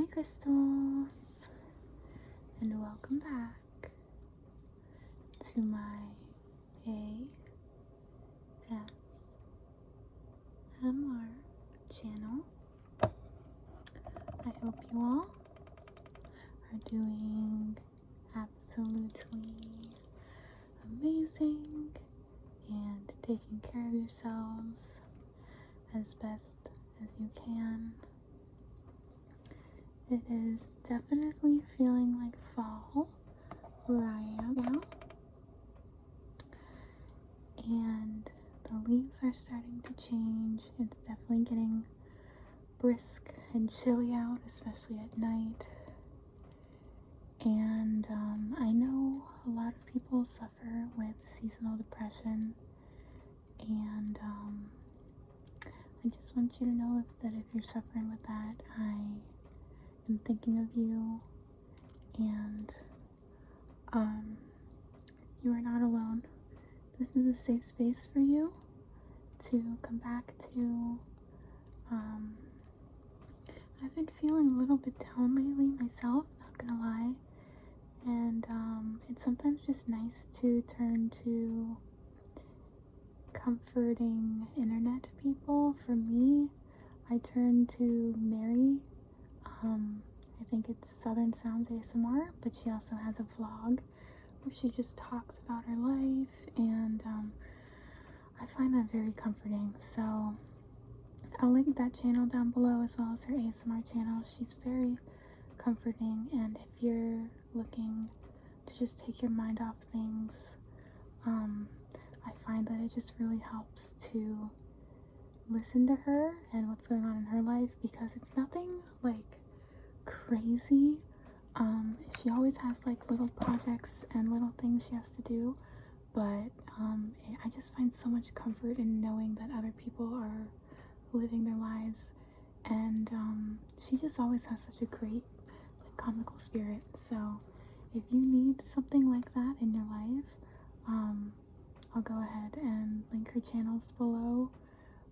my crystals, and welcome back to my ASMR channel. I hope you all are doing absolutely amazing and taking care of yourselves as best as you can. It is definitely feeling like fall where I am now, and the leaves are starting to change. It's definitely getting brisk and chilly out, especially at night. And I know a lot of people suffer with seasonal depression, and I just want you to know that if you're suffering with that, I am thinking of you, and you are not alone. This is a safe space for you to come back to. I've been feeling a little bit down lately myself, not gonna lie, and it's sometimes just nice to turn to comforting internet people. For me, I turn to Mary. I think it's Southern Sounds ASMR, but she also has a vlog where she just talks about her life, and I find that very comforting. So I'll link that channel down below, as well as her ASMR channel. She's very comforting, and if you're looking to just take your mind off things, I find that it just really helps to listen to her and what's going on in her life, because it's nothing like crazy. She always has like little projects and little things she has to do, but I just find so much comfort in knowing that other people are living their lives, and she just always has such a great like comical spirit. So if you need something like that in your life, I'll go ahead and link her channels below,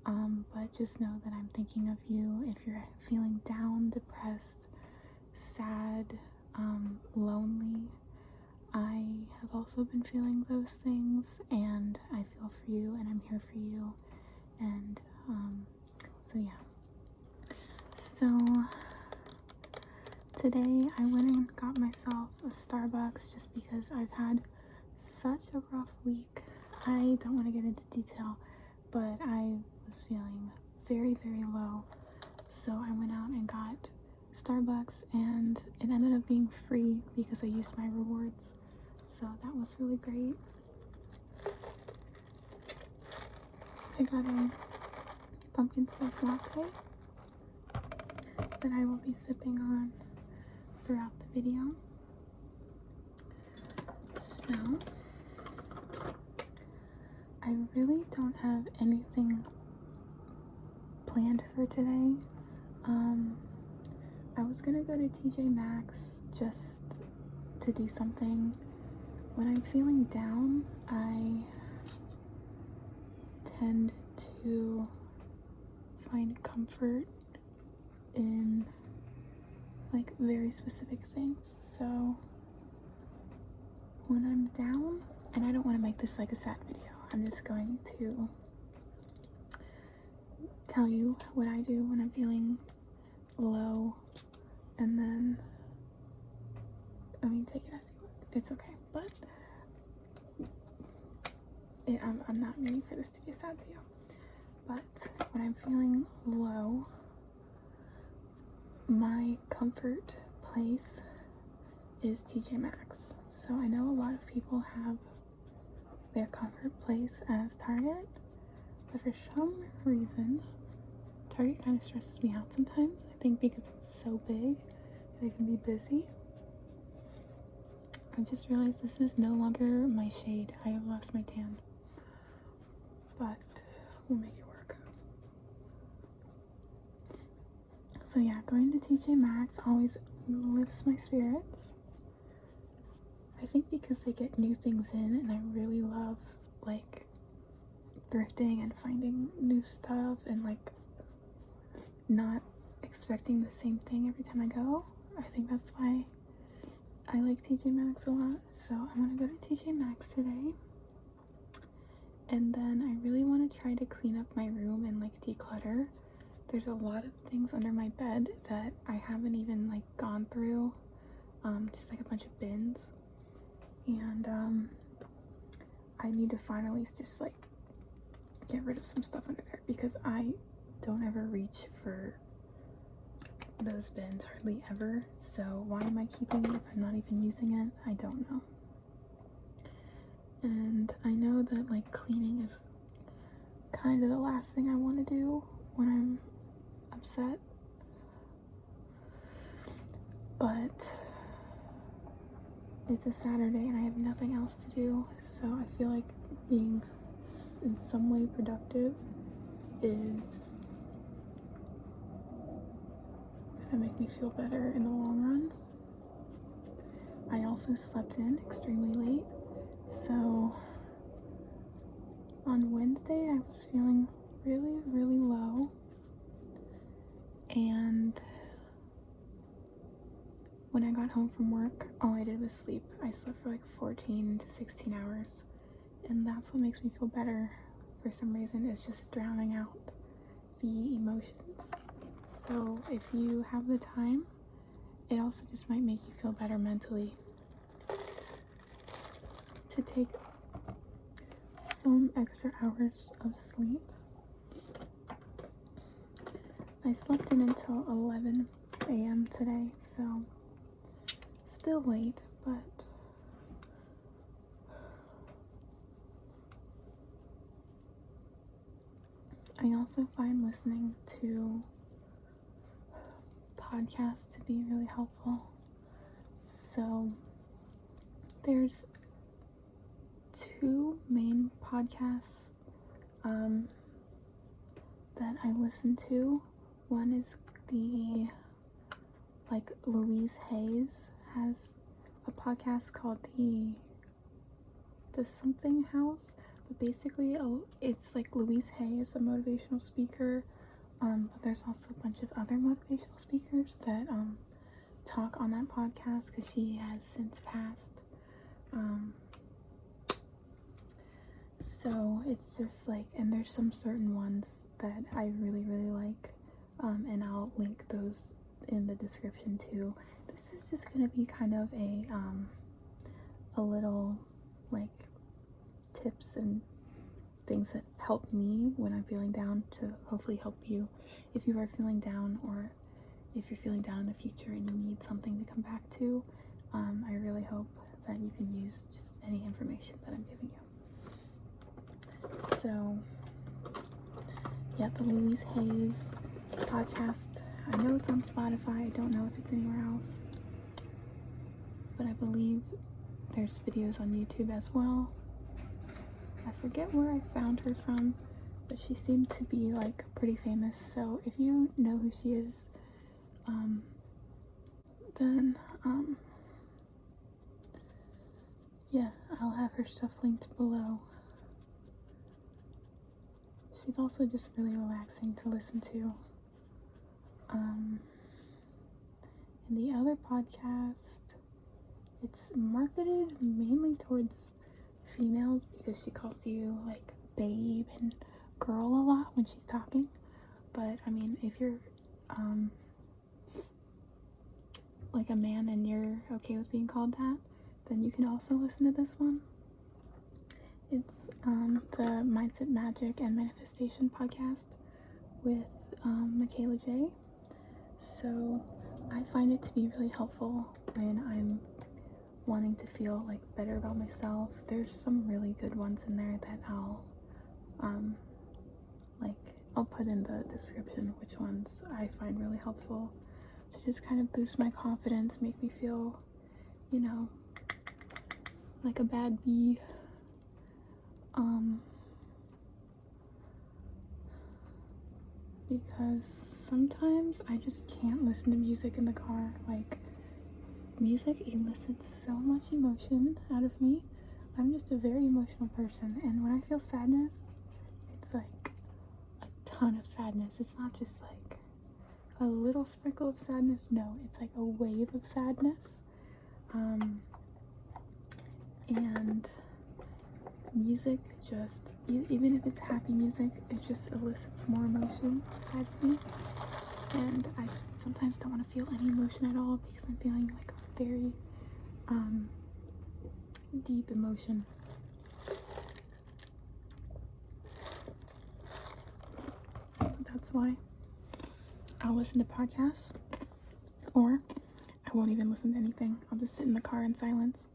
but just know that I'm thinking of you if you're feeling down, depressed, sad, lonely. I have also been feeling those things, and I feel for you, and I'm here for you. And so yeah, so today I went and got myself a Starbucks just because I've had such a rough week. I don't want to get into detail, but I was feeling very, very low, so I went out and got Starbucks, and it ended up being free because I used my rewards, so that was really great. I got a pumpkin spice latte that I will be sipping on throughout the video. So I really don't have anything planned for today. I was gonna go to TJ Maxx just to do something. When I'm feeling down, I tend to find comfort in like very specific things. So when I'm down, and I don't want to make this like a sad video, I'm just going to tell you what I do when I'm feeling low, and then take it as you would. It's okay, but I'm not meaning for this to be a sad video. But when I'm feeling low, my comfort place is TJ Maxx. So I know a lot of people have their comfort place as Target, but for some reason Target kind of stresses me out sometimes. I think because it's so big, they can be busy. I just realized this is no longer my shade. I have lost my tan, but we'll make it work. So yeah, going to TJ Maxx always lifts my spirits. I think because they get new things in, and I really love like thrifting and finding new stuff and like not expecting the same thing every time I go. I think that's why I like TJ Maxx a lot. So I'm gonna go to TJ Maxx today. And then I really want to try to clean up my room and like declutter. There's a lot of things under my bed that I haven't even like gone through. Just like a bunch of bins. And I need to finally just like get rid of some stuff under there because I don't ever reach for those bins hardly ever. So why am I keeping it if I'm not even using it? I don't know. And I know that like cleaning is kind of the last thing I want to do when I'm upset, but it's a Saturday and I have nothing else to do, so I feel like being in some way productive is gonna make me feel better in the long run. I also slept in extremely late, so on Wednesday I was feeling really low, and when I got home from work, all I did was sleep. I slept for like 14 to 16 hours, and that's what makes me feel better for some reason, is just drowning out the emotions. So if you have the time, it also just might make you feel better mentally to take some extra hours of sleep. I slept in until 11 a.m. today, so still late, but I also find listening to podcasts to be really helpful. So there's two main podcasts that I listen to. One is Louise Hayes has a podcast called the Something House, but basically it's like Louise Hay is a motivational speaker, but there's also a bunch of other motivational speakers that talk on that podcast because she has since passed. So it's just like, and there's some certain ones that I really like, and I'll link those in the description too. This is just gonna be kind of a little like tips and things that help me when I'm feeling down to hopefully help you if you are feeling down, or if you're feeling down in the future and you need something to come back to. I really hope that you can use just any information that I'm giving you. So yeah, the Louise Hayes podcast, I know it's on Spotify. I don't know if it's anywhere else, but I believe there's videos on YouTube as well. I forget where I found her from, but she seemed to be like pretty famous. So if you know who she is, then yeah, I'll have her stuff linked below. She's also just really relaxing to listen to. And the other podcast, it's marketed mainly towards females because she calls you like babe and girl a lot when she's talking. But I mean, if you're like a man and you're okay with being called that, then you can also listen to this one. It's the Mindset, Magic, and Manifestation podcast with Michaela J. So I find it to be really helpful when I'm wanting to feel like better about myself. There's some really good ones in there that I'll put in the description which ones I find really helpful to just kind of boost my confidence, make me feel, you know, like a bad bee. Because sometimes I just can't listen to music in the car. Like, music elicits so much emotion out of me. I'm just a very emotional person, and when I feel sadness, it's like a ton of sadness. It's not just like a little sprinkle of sadness. No, it's like a wave of sadness. And music just, even if it's happy music, it just elicits more emotion inside of me. And I just sometimes don't want to feel any emotion at all because I'm feeling like a very deep emotion. That's why I'll listen to podcasts, or I won't even listen to anything. I'll just sit in the car in silence.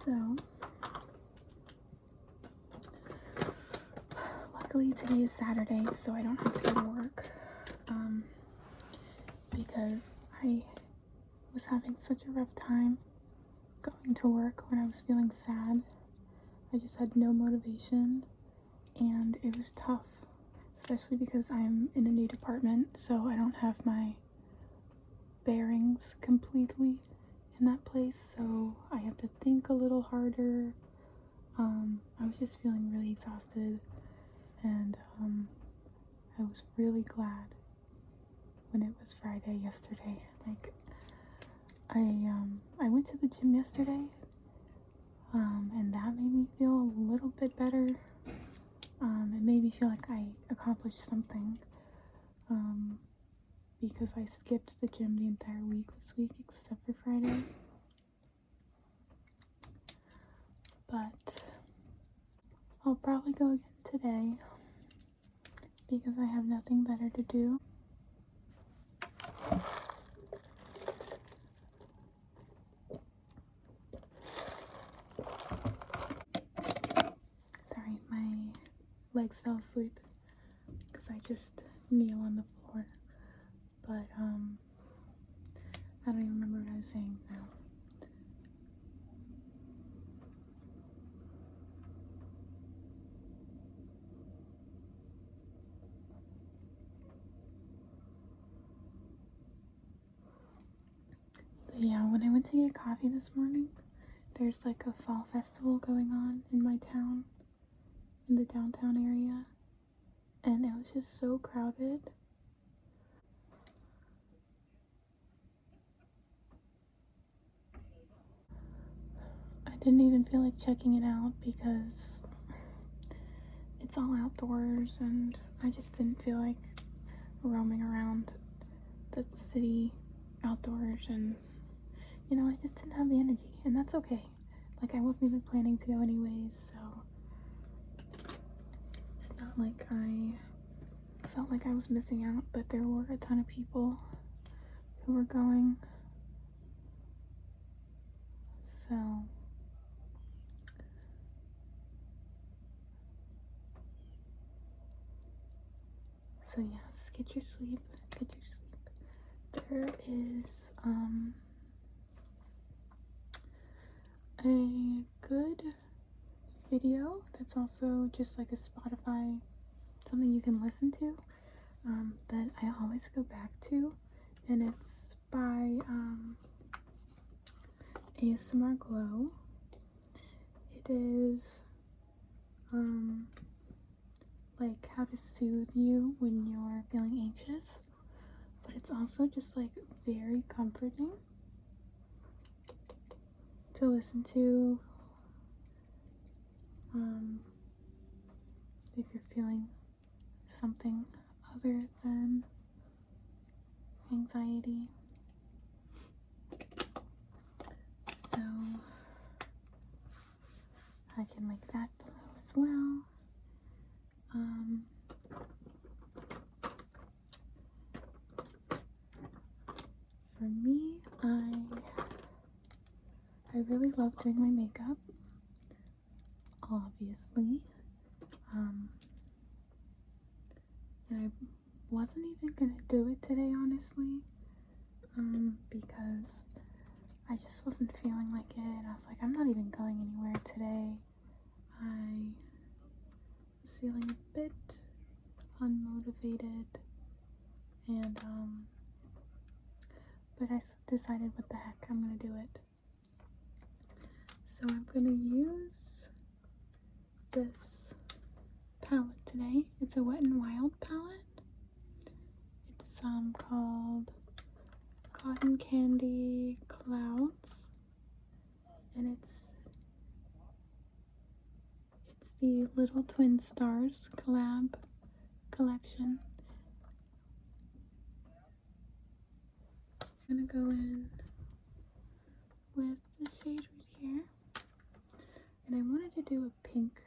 So, luckily today is Saturday, so I don't have to go to work, because I was having such a rough time going to work when I was feeling sad. I just had no motivation, and it was tough, especially because I'm in a new department, so I don't have my bearings completely in that place, so I have to think a little harder. I was just feeling really exhausted, and I was really glad when it was Friday yesterday. Like, I went to the gym yesterday, and that made me feel a little bit better. It made me feel like I accomplished something, because I skipped the gym the entire week this week except for Friday. But I'll probably go again today because I have nothing better to do. Sorry, my legs fell asleep because I just kneel on the floor. But I don't even remember what I was saying now. But yeah, when I went to get coffee this morning, there's like a fall festival going on in my town, in the downtown area, and it was just so crowded. I didn't even feel like checking it out because it's all outdoors, and I just didn't feel like roaming around the city outdoors, and you know, I just didn't have the energy, and that's okay. Like, I wasn't even planning to go anyways, so it's not like I felt like I was missing out, but there were a ton of people who were going, so yes, get your sleep. There is a good video that's also just like a Spotify, something you can listen to, that I always go back to, and it's by ASMR Glow. It is like how to soothe you when you're feeling anxious, but it's also just like very comforting to listen to if you're feeling something other than anxiety. So I can link that below as well. For me, I really love doing my makeup, obviously. And I wasn't even gonna do it today, honestly, because I just wasn't feeling like it. I was like, I'm not even going anywhere today. I was feeling a bit unmotivated, and but I decided, what the heck, I'm gonna do it. So I'm gonna use this palette today. It's a Wet n Wild palette, called Cotton Candy Clouds, and it's the Little Twin Stars collab collection. I'm gonna go in with the shade right here, and I wanted to do a pink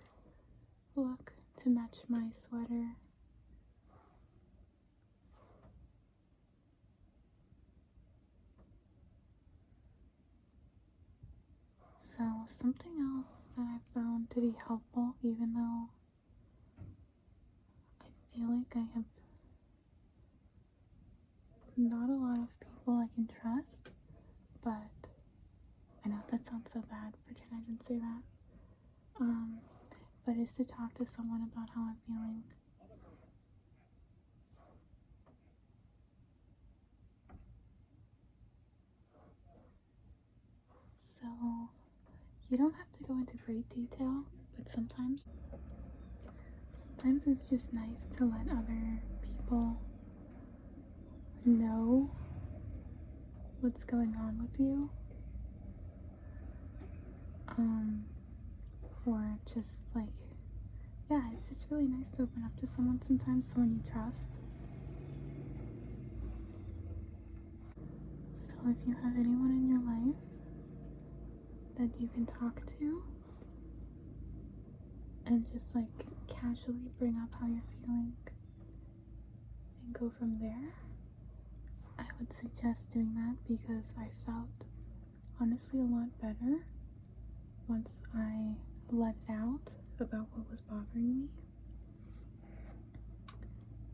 look to match my sweater. So something else that I found to be helpful, even though I feel like I have not a lot of people I can trust, but I know that sounds so bad, pretend I didn't say that, but is to talk to someone about how I'm feeling. So you don't have to go into great detail, but sometimes it's just nice to let other people know what's going on with you, or just like, yeah, it's just really nice to open up to someone sometimes, someone you trust. So if you have anyone in your life that you can talk to and just like casually bring up how you're feeling and go from there, I would suggest doing that, because I felt honestly a lot better once I let it out about what was bothering me.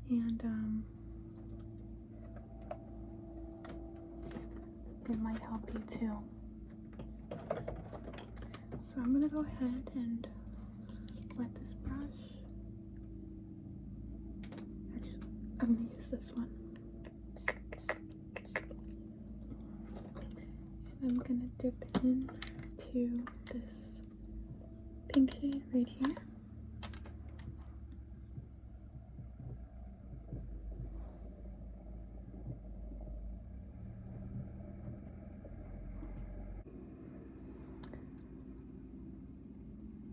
And it might help you too. So I'm gonna go ahead and wet this brush. Actually, I'm gonna use this one. And I'm gonna dip into this pink shade right here.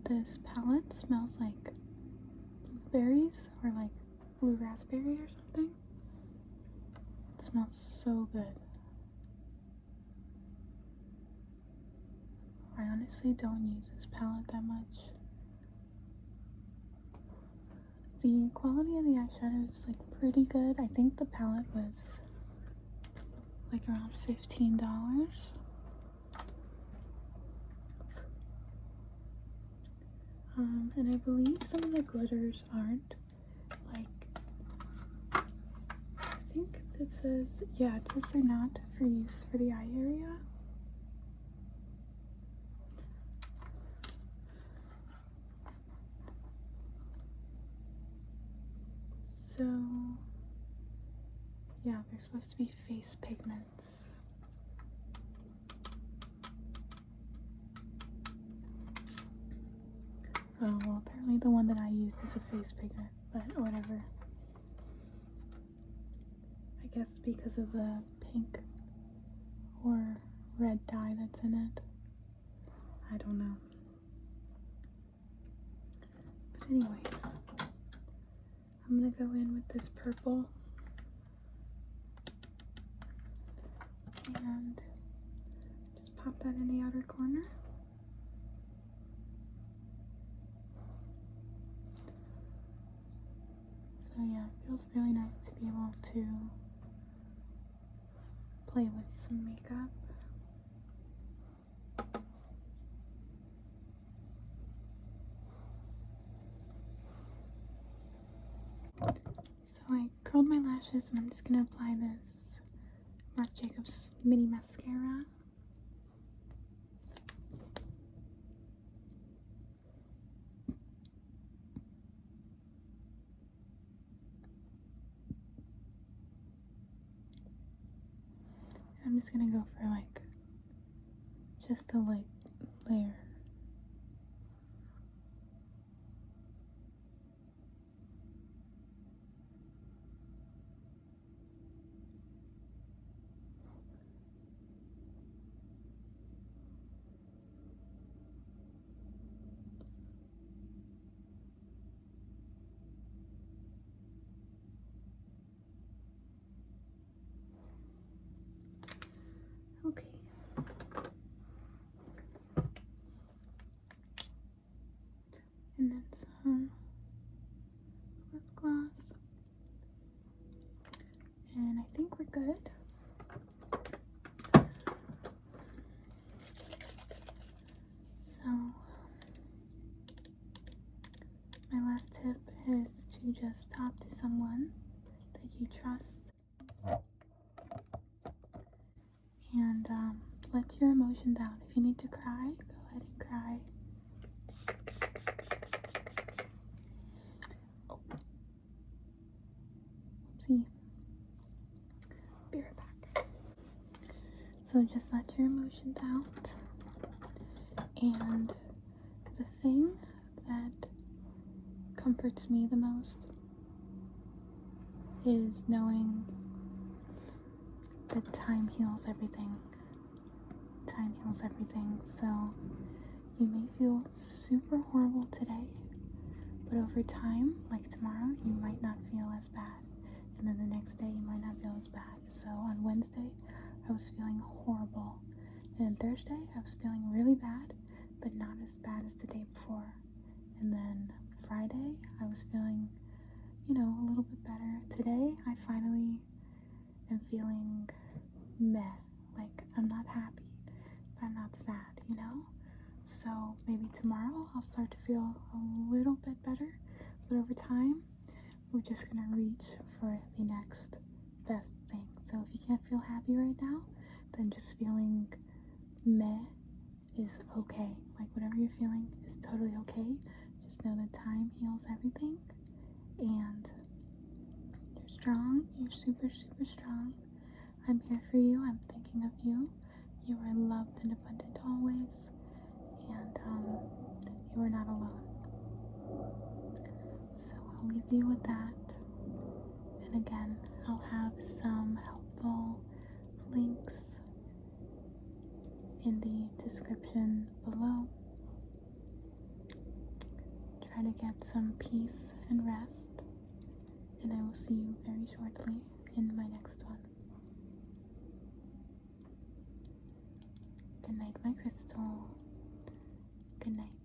This palette smells like blueberries or like blue raspberry or something. It smells so good. I honestly don't use this palette that much. The quality of the eyeshadow is like pretty good. I think the palette was like around $15. And I believe some of the glitters aren't like, I think it says, yeah, it says they're not for use for the eye area. So yeah, they're supposed to be face pigments. Oh, well, apparently the one that I used is a face pigment, but whatever. I guess because of the pink or red dye that's in it. I don't know. But anyways, I'm gonna go in with this purple and just pop that in the outer corner. So yeah, it feels really nice to be able to play with some makeup. So I curled my lashes and I'm just gonna apply this Marc Jacobs mini mascara. I'm just gonna go for like just a light layer. gloss. And I think we're good. So, my last tip is to just talk to someone that you trust and let your emotions out. If you need to cry, go ahead and cry. Oh. Oopsie. Be right back. So just let your emotions out. And the thing that comforts me the most is knowing that time heals everything. Time heals everything. So you may feel super horrible today, but over time, like tomorrow, you might not feel as bad. And then the next day, you might not feel as bad. So on Wednesday, I was feeling horrible. And then Thursday, I was feeling really bad, but not as bad as the day before. And then Friday, I was feeling, a little bit better. Today, I finally am feeling meh. Like, I'm not happy, but I'm not sad, So maybe tomorrow I'll start to feel a little bit better, but over time, we're just gonna reach for the next best thing. So if you can't feel happy right now, then just feeling meh is okay. Like, whatever you're feeling is totally okay. Just know that time heals everything, and you're strong. You're super, super strong. I'm here for you. I'm thinking of you. You are loved and abundant always, and you are not alone. So I'll leave you with that. And again, I'll have some helpful links in the description below. Try to get some peace and rest, and I will see you very shortly in my next one. Good night, my crystal. Good night.